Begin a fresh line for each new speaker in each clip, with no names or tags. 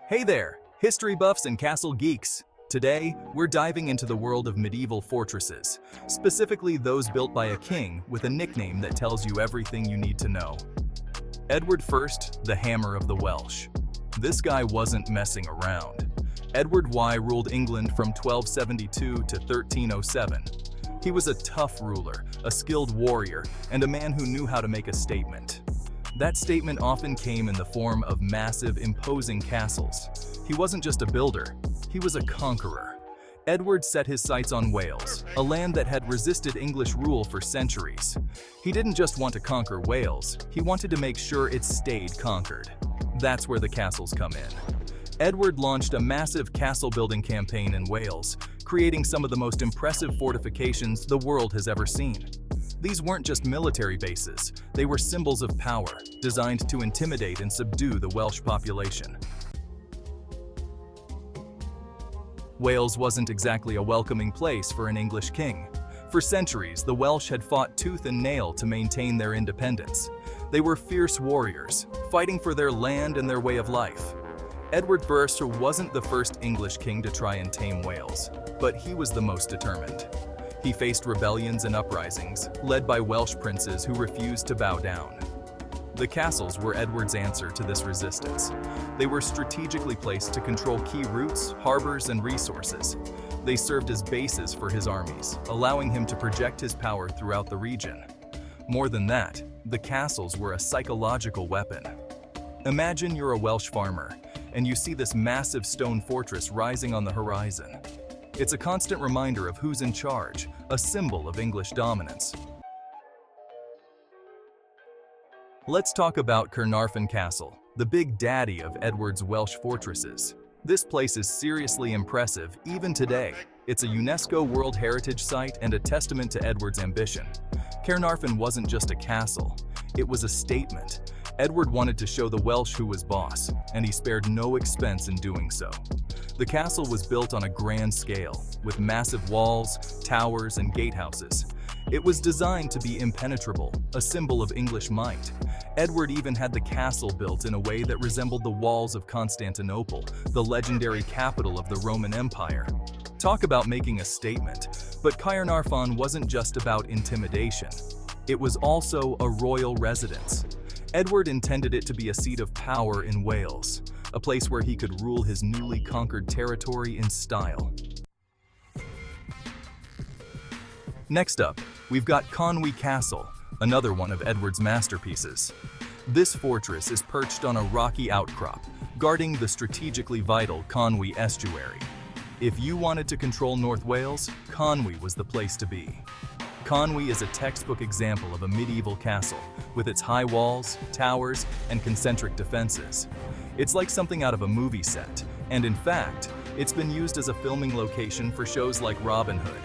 Hey there, history buffs and castle geeks. Today, we're diving into the world of medieval fortresses, specifically those built by a king with a nickname that tells you everything you need to know. Edward I, the Hammer of the Welsh. This guy wasn't messing around. Edward I ruled England from 1272 to 1307. He was a tough ruler, a skilled warrior, and a man who knew how to make a statement. That statement often came in the form of massive, imposing castles. He wasn't just a builder, he was a conqueror. Edward set his sights on Wales, a land that had resisted English rule for centuries. He didn't just want to conquer Wales, he wanted to make sure it stayed conquered. That's where the castles come in. Edward launched a massive castle-building campaign in Wales, creating some of the most impressive fortifications the world has ever seen. These weren't just military bases, they were symbols of power, designed to intimidate and subdue the Welsh population. Wales wasn't exactly a welcoming place for an English king. For centuries, the Welsh had fought tooth and nail to maintain their independence. They were fierce warriors, fighting for their land and their way of life. Edward I wasn't the first English king to try and tame Wales, but he was the most determined. He faced rebellions and uprisings, led by Welsh princes who refused to bow down. The castles were Edward's answer to this resistance. They were strategically placed to control key routes, harbors, and resources. They served as bases for his armies, allowing him to project his power throughout the region. More than that, the castles were a psychological weapon. Imagine you're a Welsh farmer, and you see this massive stone fortress rising on the horizon. It's a constant reminder of who's in charge, a symbol of English dominance. Let's talk about Caernarfon Castle, the big daddy of Edward's Welsh fortresses. This place is seriously impressive even today. It's a UNESCO World Heritage Site and a testament to Edward's ambition. Caernarfon wasn't just a castle, it was a statement. Edward wanted to show the Welsh who was boss, and he spared no expense in doing so. The castle was built on a grand scale, with massive walls, towers, and gatehouses. It was designed to be impenetrable, a symbol of English might. Edward even had the castle built in a way that resembled the walls of Constantinople, the legendary capital of the Roman Empire. Talk about making a statement, but Caernarfon wasn't just about intimidation. It was also a royal residence. Edward intended it to be a seat of power in Wales, a place where he could rule his newly conquered territory in style. Next up, we've got Conwy Castle, another one of Edward's masterpieces. This fortress is perched on a rocky outcrop, guarding the strategically vital Conwy estuary. If you wanted to control North Wales, Conwy was the place to be. Conwy is a textbook example of a medieval castle, with its high walls, towers, and concentric defenses. It's like something out of a movie set, and in fact, it's been used as a filming location for shows like Robin Hood.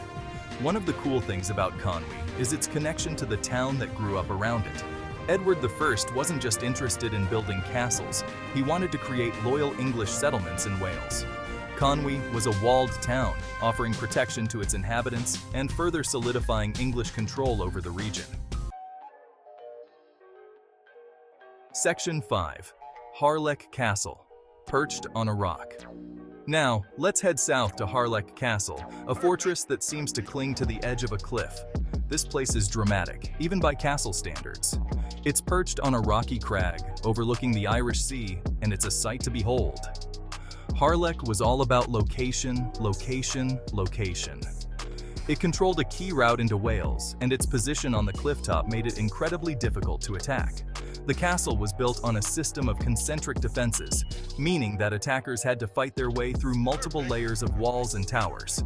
One of the cool things about Conwy is its connection to the town that grew up around it. Edward I wasn't just interested in building castles, he wanted to create loyal English settlements in Wales. Conwy was a walled town, offering protection to its inhabitants and further solidifying English control over the region. Section 5. Harlech Castle, perched on a rock. Now, let's head south to Harlech Castle, a fortress that seems to cling to the edge of a cliff. This place is dramatic, even by castle standards. It's perched on a rocky crag, overlooking the Irish Sea, and it's a sight to behold. Harlech was all about location, location, location. It controlled a key route into Wales, and its position on the clifftop made it incredibly difficult to attack. The castle was built on a system of concentric defenses, meaning that attackers had to fight their way through multiple layers of walls and towers.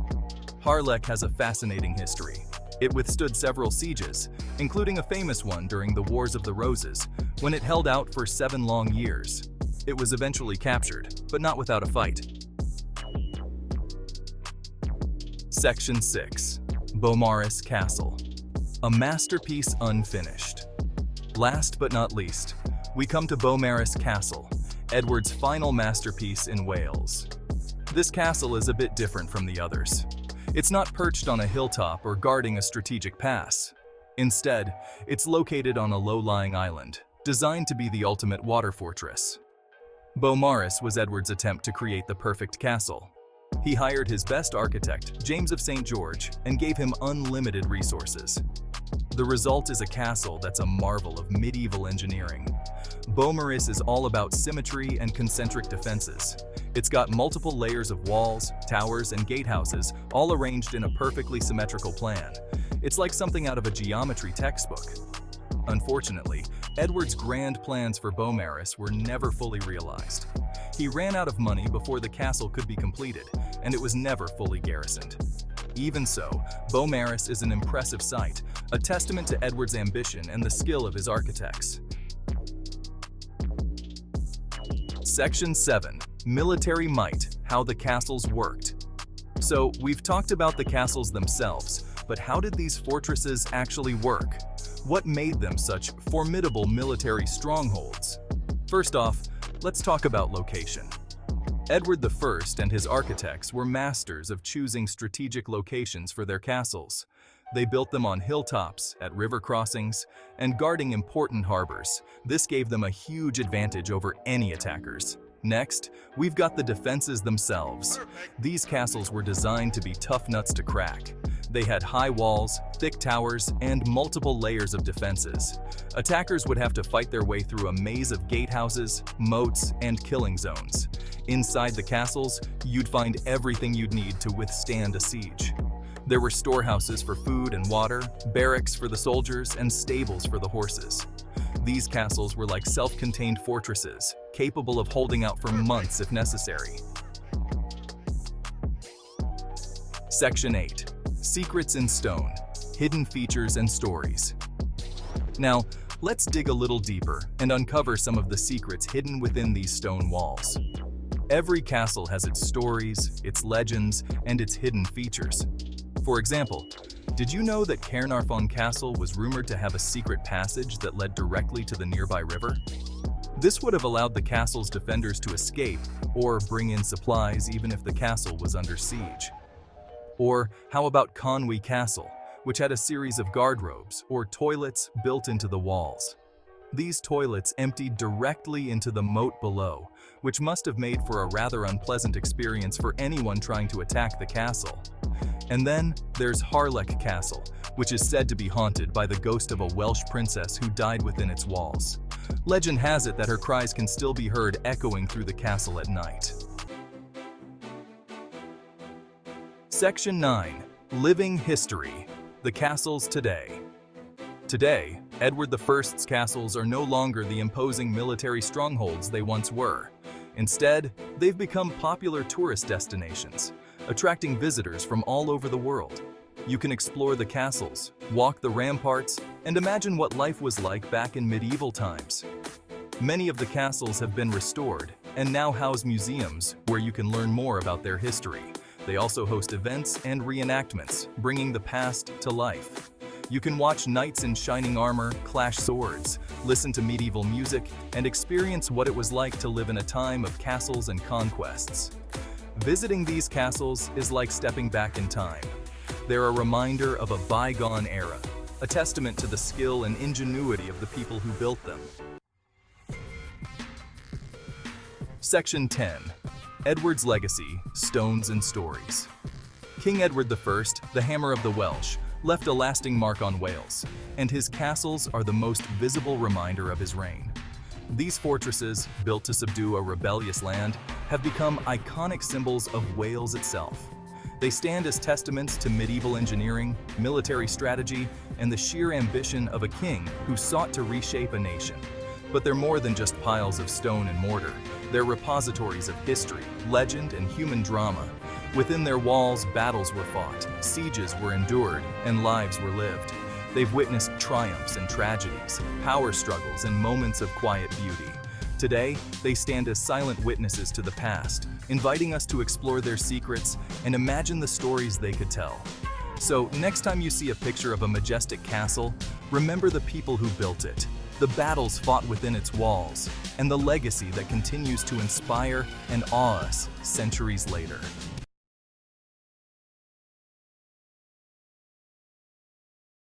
Harlech has a fascinating history. It withstood several sieges, including a famous one during the Wars of the Roses, when it held out for 7 long years. It was eventually captured, but not without a fight. Section 6. Beaumaris Castle, a masterpiece unfinished. Last but not least, we come to Beaumaris Castle, Edward's final masterpiece in Wales. This castle is a bit different from the others. It's not perched on a hilltop or guarding a strategic pass. Instead, it's located on a low-lying island, designed to be the ultimate water fortress. Beaumaris was Edward's attempt to create the perfect castle. He hired his best architect, James of St. George, and gave him unlimited resources. The result is a castle that's a marvel of medieval engineering. Beaumaris is all about symmetry and concentric defenses. It's got multiple layers of walls, towers, and gatehouses, all arranged in a perfectly symmetrical plan. It's like something out of a geometry textbook. Unfortunately, Edward's grand plans for Beaumaris were never fully realized. He ran out of money before the castle could be completed, and it was never fully garrisoned. Even so, Beaumaris is an impressive sight, a testament to Edward's ambition and the skill of his architects. Section 7. Military Might: How the Castles Worked. So, we've talked about the castles themselves, but how did these fortresses actually work? What made them such formidable military strongholds? First off, let's talk about location. Edward I and his architects were masters of choosing strategic locations for their castles. They built them on hilltops, at river crossings, and guarding important harbors. This gave them a huge advantage over any attackers. Next, we've got the defenses themselves. These castles were designed to be tough nuts to crack. They had high walls, thick towers, and multiple layers of defenses. Attackers would have to fight their way through a maze of gatehouses, moats, and killing zones. Inside the castles, you'd find everything you'd need to withstand a siege. There were storehouses for food and water, barracks for the soldiers, and stables for the horses. These castles were like self-contained fortresses, capable of holding out for months if necessary. Section 8. Secrets in Stone: Hidden Features and Stories. Now, let's dig a little deeper and uncover some of the secrets hidden within these stone walls. Every castle has its stories, its legends, and its hidden features. For example, did you know that Caernarfon Castle was rumored to have a secret passage that led directly to the nearby river? This would have allowed the castle's defenders to escape or bring in supplies even if the castle was under siege. Or how about Conwy Castle, which had a series of guardrobes or toilets built into the walls? These toilets emptied directly into the moat below, which must have made for a rather unpleasant experience for anyone trying to attack the castle. And then there's Harlech Castle, which is said to be haunted by the ghost of a Welsh princess who died within its walls. Legend has it that her cries can still be heard echoing through the castle at night. Section 9. Living History: The Castles Today. Today, Edward I's castles are no longer the imposing military strongholds they once were. Instead, they've become popular tourist destinations, attracting visitors from all over the world. You can explore the castles, walk the ramparts, and imagine what life was like back in medieval times. Many of the castles have been restored and now house museums where you can learn more about their history. They also host events and reenactments, bringing the past to life. You can watch knights in shining armor clash swords, listen to medieval music, and experience what it was like to live in a time of castles and conquests. Visiting these castles is like stepping back in time. They're a reminder of a bygone era, a testament to the skill and ingenuity of the people who built them. Section 10. Edward's Legacy: Stones and Stories. King Edward I, the Hammer of the Welsh, left a lasting mark on Wales, and his castles are the most visible reminder of his reign. These fortresses, built to subdue a rebellious land, have become iconic symbols of Wales itself. They stand as testaments to medieval engineering, military strategy, and the sheer ambition of a king who sought to reshape a nation. But they're more than just piles of stone and mortar. They're repositories of history, legend, and human drama. Within their walls, battles were fought, sieges were endured, and lives were lived. They've witnessed triumphs and tragedies, power struggles, and moments of quiet beauty. Today, they stand as silent witnesses to the past, inviting us to explore their secrets and imagine the stories they could tell. So, next time you see a picture of a majestic castle, remember the people who built it, the battles fought within its walls, and the legacy that continues to inspire and awe us centuries later.